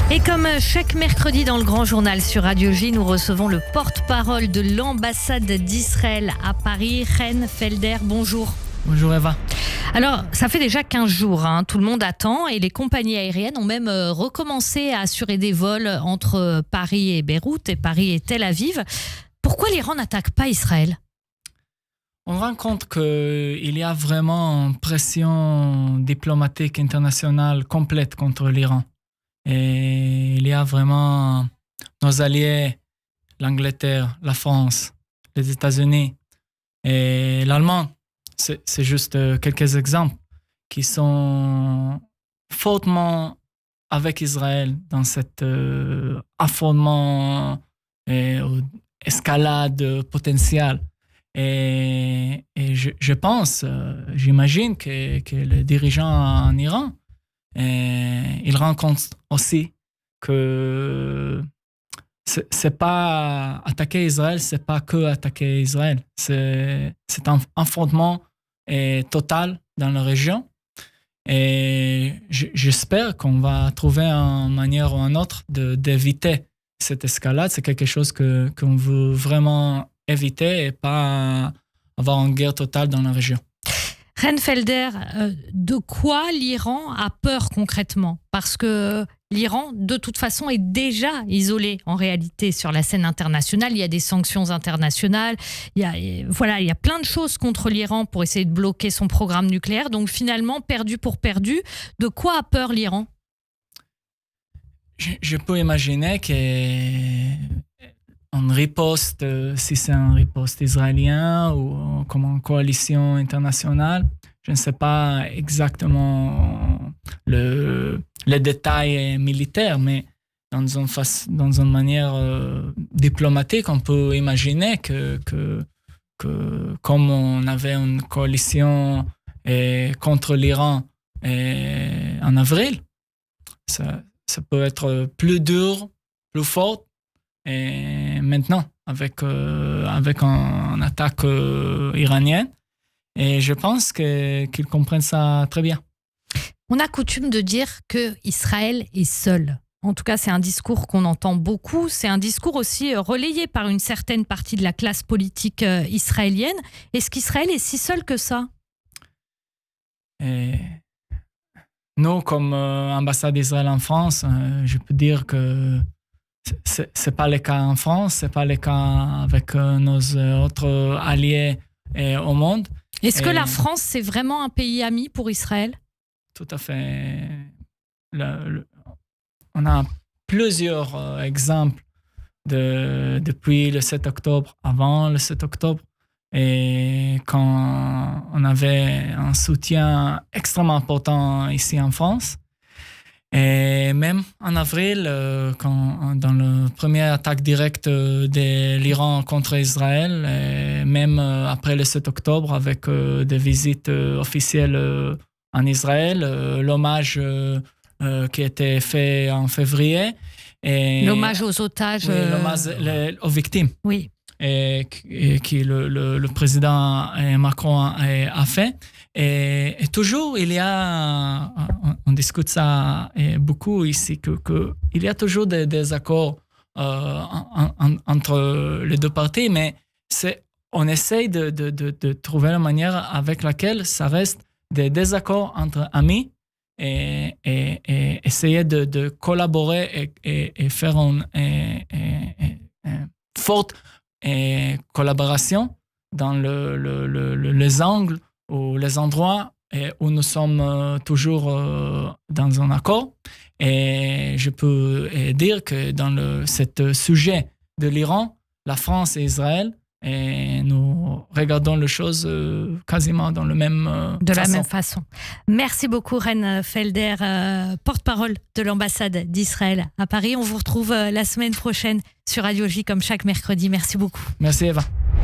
Et comme chaque mercredi dans le Grand Journal sur Radio J, nous recevons le porte-parole de l'ambassade d'Israël à Paris, Ren Felder. Bonjour. Bonjour Eva. Alors, ça fait déjà 15 jours, tout le monde attend et les compagnies aériennes ont même recommencé à assurer des vols entre Paris et Beyrouth et Paris et Tel Aviv. Pourquoi l'Iran n'attaque pas Israël ? On rend compte qu'il y a vraiment une pression diplomatique internationale complète contre l'Iran. Et il y a vraiment nos alliés, l'Angleterre, la France, les États-Unis et l'Allemagne. C'est juste quelques exemples qui sont fortement avec Israël dans cet affrontement et escalade potentielle. Et je pense, j'imagine que les dirigeants en Iran, ils rencontrent aussi que c'est pas attaquer Israël, c'est pas que attaquer Israël. C'est un affrontement total dans la région. Et j'espère qu'on va trouver une manière ou une autre d'éviter cette escalade. C'est quelque chose qu'on veut vraiment éviter et pas avoir une guerre totale dans la région. Ren Felder, de quoi l'Iran a peur concrètement ? Parce que l'Iran, de toute façon, est déjà isolé en réalité sur la scène internationale. Il y a des sanctions internationales. Il y a plein de choses contre l'Iran pour essayer de bloquer son programme nucléaire. Donc finalement, perdu pour perdu, de quoi a peur l'Iran ? Je peux imaginer qu'en riposte, si c'est un riposte israélien ou comme une coalition internationale, je ne sais pas exactement les détails militaires, mais dans une manière diplomatique, on peut imaginer que comme on avait une coalition contre l'Iran en avril, ça peut être plus dur, plus fort. Et maintenant, avec une attaque iranienne, et je pense qu'ils comprennent ça très bien. On a coutume de dire qu'Israël est seul. En tout cas, c'est un discours qu'on entend beaucoup. C'est un discours aussi relayé par une certaine partie de la classe politique israélienne. Est-ce qu'Israël est si seul que ça ? Nous, comme ambassade d'Israël en France, je peux dire que c'est pas le cas en France, c'est pas le cas avec nos autres alliés au monde. Est-ce que la France, c'est vraiment un pays ami pour Israël ? Tout à fait. On a plusieurs exemples depuis le 7 octobre, avant le 7 octobre, et quand on avait un soutien extrêmement important ici en France. Et même en avril, dans la première attaque directe de l'Iran contre Israël, et même après le 7 octobre, avec des visites officielles en Israël, l'hommage qui a été fait en février. Et l'hommage aux otages. Oui, l'hommage aux victimes. Oui. Et qui le président Macron a fait. Et toujours, il y a, on discute ça beaucoup ici, qu'il y a toujours des accords entre les deux parties, mais on essaye de trouver la manière avec laquelle ça reste des désaccords entre amis et essayer de collaborer et faire une forte collaboration dans les angles ou les endroits où nous sommes toujours dans un accord. Et je peux dire que dans ce sujet de l'Iran, la France et Israël, et nous regardons les choses quasiment dans la même façon. Merci beaucoup Ren Felder, porte-parole de l'ambassade d'Israël à Paris. On vous retrouve la semaine prochaine sur Radio J comme chaque mercredi. Merci beaucoup. Merci Eva.